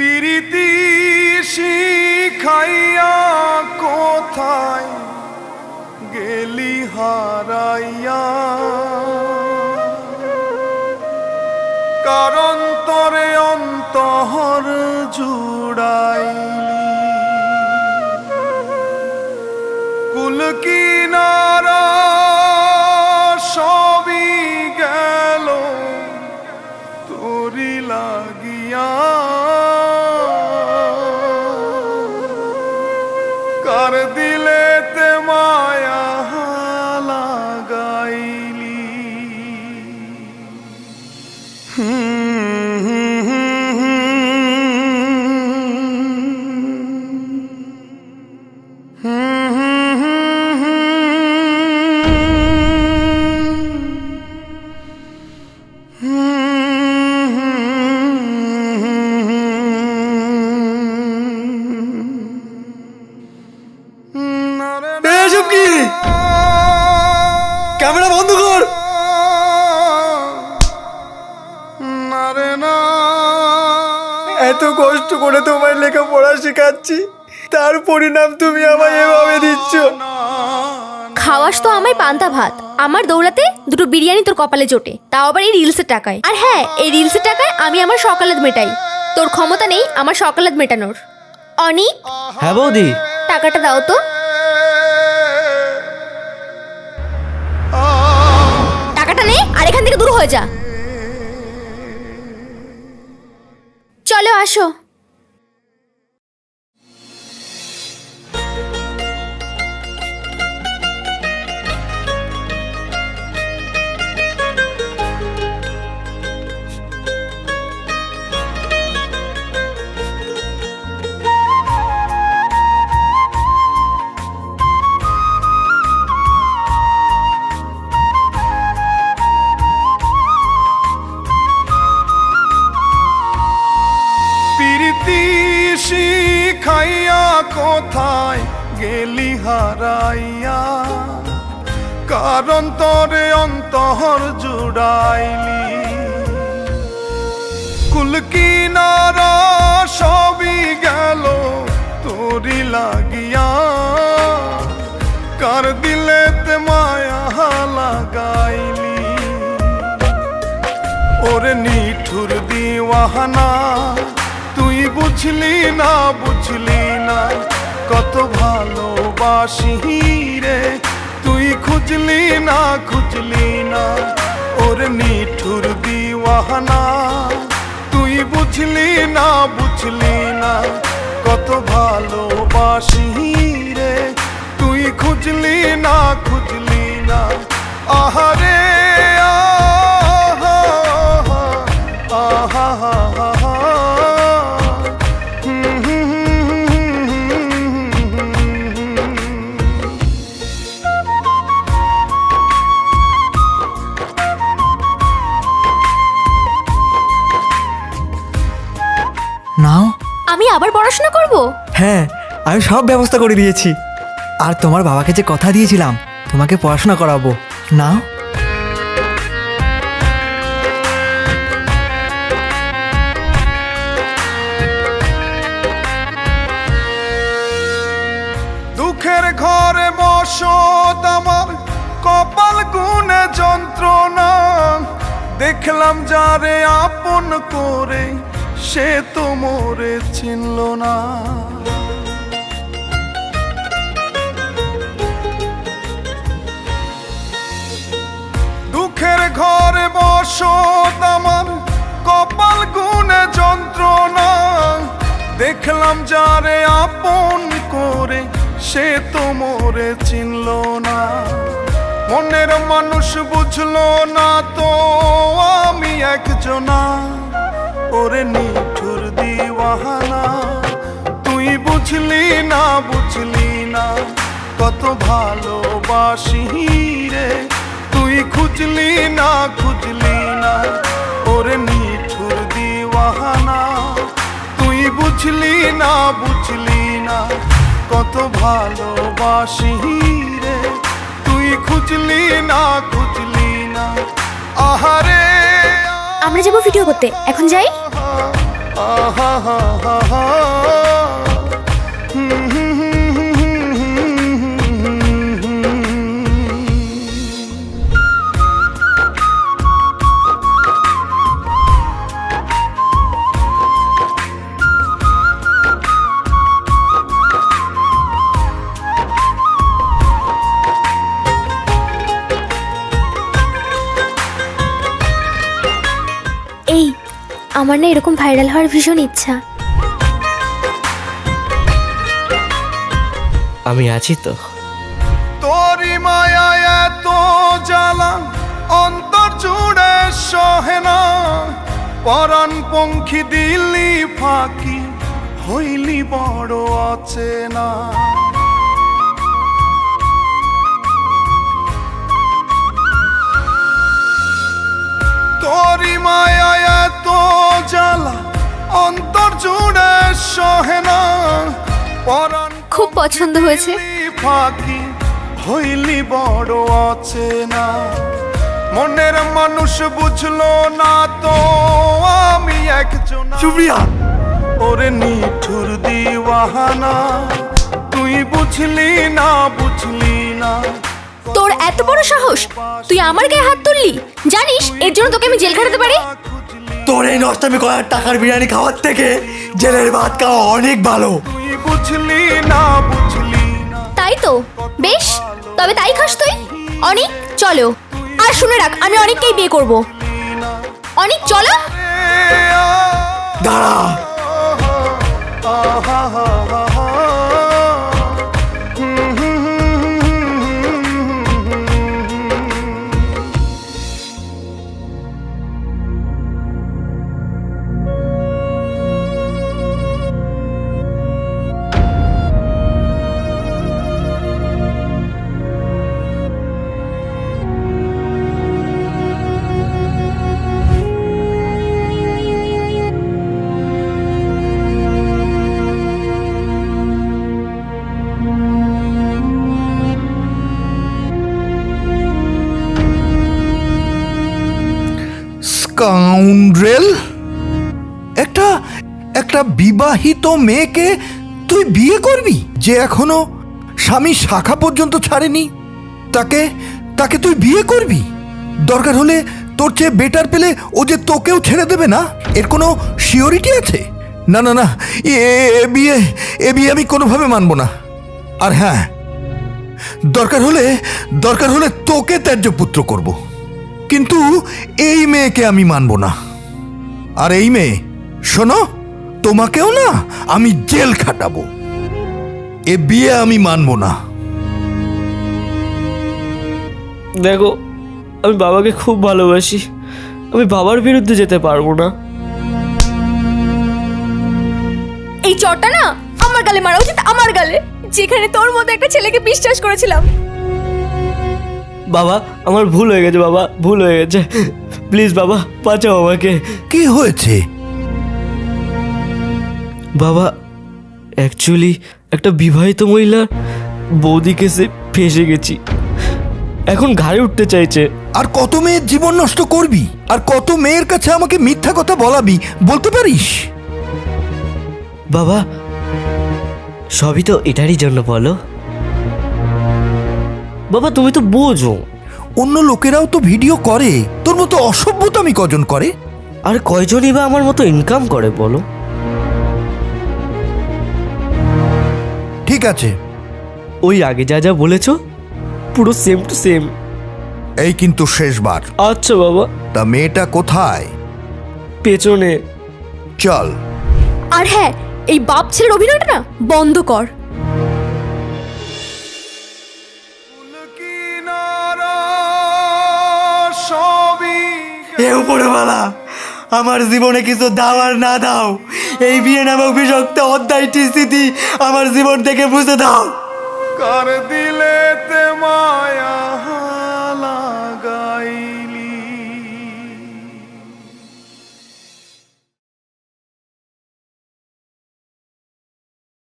পিরিতি শিখাইয়া কোথায় গেলি হারাইয়া, কারণ তরে অন্তর জুড়াইলি। কুল কিনারা সবই গেল তোরি লাগিয়া, কার দিলেতে মায়া লাগাইলি। ক্যামেরা বন্ধ কর। এত কষ্ট করে তোমায় লেখাপড়া শেখাচ্ছি, তার পরিণাম তুমি আমায় এভাবে দিচ্ছ। খাওয়াস তো আমায় পান্তা ভাত, আমার দৌড়াতে দুটো বিরিয়ানি তোর কপালে জোটে, তাও আবার এই রিলসের টাকায়। আর হ্যাঁ, এই রিলসের টাকায় আমি আমার সকালাত মেটাই, তোর ক্ষমতা নেই আমার সকালাত মেটানোর। অনিক। হ্যাঁ বৌদি। টাকাটা দাও তো। টাকাটা নে আর এখান থেকে দূর হয়ে যা। চলো আসো। শিখাইয়া কোথায় গেলি হারাইয়া, কারণ তরে অন্তর জুড়াইলি। কুল কিনারা সবই গেল তোরি লাগিয়া, কার দিলেতে মায়া লাগাইলি। ওরে নিঠুর দিওয়ানা, তুই বুঝলি না বুঝলি না কত ভালোবাসি রে, তুই খুঁজলি না খুঁজলি না। ওরে নিঠুর দিওয়ানা, তুই বুঝলি না বুঝলি না কত ভালোবাসি রে, তুই খুঁজলি না খুঁজলি না। আহারে আহা আহা আহা। নাও। আমি আবার পড়াশোনা করব? হ্যাঁ, আমি সব ব্যবস্থা করে দিয়েছি। আর তোমার বাবাকে যে কথা দিয়েছিলাম তোমাকে পড়াশোনা করাবো, নাও। দুঃখের ঘরে বসত আমার, কপাল গুনে যন্ত্রণা, দেখলাম যারে আপন করে সে তো মোরে চিনল না। দুঃখের ঘরে বসত আমার, কপাল গুনে যন্ত্রণা, দেখলাম যারে আপন করে সে তো মোরে চিনল না। মনের মানুষ বুঝলো না তো আমি একজনা। ওরে নিঠুর দিওয়ানা, তুই বুঝলি না বুঝলি না কত ভালোবাসি রে, তুই খুঁজলি না খুঁজলি না। ওরে নিঠুর দিওয়ানা, তুই বুঝলি না বুঝলি না কত ভালোবাসি রে, তুই খুঁজলি না খুঁজলি না। আহারে আমরা যাবো ভিডিও করতে, এখন যাই। আহা হা হা হা। এই আমার না এরকম ভাইরাল হওয়ার ভীষণ ইচ্ছা। আমি আছি তো। তোরি মায়া এত জ্বালা অন্তর জুড়ে সহে না, পরাণ পঙ্খী দিলি ফাঁকি হইলি বড় অচেনা। তোরি মায়া এত জ্বালা অন্তর জুড়ে সহে না, পরাণ খুব পছন্দ হয়েছে। ফাঁকি হইলি বড় অচেনা। মনের মানুষ বুঝলো না তো আমি একজন সুপ্রিয়া, ওরে নিঠুর দিওয়ানা, তুই বুঝলি না বুঝলি না। তোর এত বড় সাহস, তুই আমার গায়ে হাত তুললি? জানিস এর জন্য তোকে আমি জেল খাটাতে পারি। তোর এই নষ্টামি করার টাকার বিরিয়ানি খাওয়ার থেকে জেলের ভাত খাওয়া অনেক ভালো। তুই বুঝলি না বুঝলি না। তাই তো, বেশ তবে তাই খাস তুই। অনিক চলো। আর শুনে রাখ, আমি অনেককেই বিয়ে করব। অনিক চলো। দাঁড়া, আহা হা হা হা। স্কাউন্ড্রেল, একটা একটা বিবাহিত মেয়েকে তুই বিয়ে করবি যে এখনো স্বামী শাখা পর্যন্ত ছাড়েনি? তাকে তাকে তুই বিয়ে করবি? দরকার হলে তোর চেয়ে বেটার পেলে ও যে তোকেও ছেড়ে দেবে না, এর কোনো সিওরিটি আছে? না না না, এ বিয়ে আমি কোনোভাবে মানব না। আর হ্যাঁ, দরকার হলে তোকে ত্যায্য পুত্র করব, কিন্তু এই মেয়েকে আমি মানব না। আর এই মেয়ে, শোনো, তোমাকেও না আমি জেল খাটাবো। এ বিয়ে আমি মানব না। দেখো, আমি বাবাকে খুব ভালোবাসি, আমি বাবার বিরুদ্ধে যেতে পারবো না। এই চটটা না আমার গালে মারা উচিত, আমার গালে, যেখানে তোর মতো একটা ছেলেকে বিশ্বাস করেছিলাম। বাবা, আমার ভুল হয়ে গেছে, বাবা ভুল হয়ে গেছে, প্লিজ বাবা বাঁচাও আমাকে। কি হয়েছে? বাবা, অ্যাকচুয়ালি একটা বিবাহিত মহিলার বৌদিকে সে ফেসে গেছি, এখন ঘাড়ে উঠতে চাইছে। আর কত মেয়ের জীবন নষ্ট করবি? আর কত মেয়ের কাছে আমাকে মিথ্যা কথা বলাবি, বলতে পারিস? বাবা, সবই তো এটারই জন্য বলো। বাবা তুমি তো বোঝো, অন্য লোকেরাও তো ভিডিও করে, তোর মতো অসভ্যতামি কজন করে? আর কয়জনই বা আমার মতো ইনকাম করে বলো? ঠিক আছে, ওই আগে যা যা বলেছো পুরো সেম টু সেম। এই কিন্তু শেষবার। আচ্ছা বাবা। তা মেয়েটা কোথায়? পেছনে। চল। আর হ্যাঁ, এই বাপ ছেলের অভিনয়টা না বন্ধ কর। এ উপরওয়ালা, আমার জীবনে কিছু দাও আর না দাও, এই বিয়ে নামক বিষাক্ত অধ্যায়টি স্থিতি আমার জীবন থেকে বুঝে দাও। কার দিলে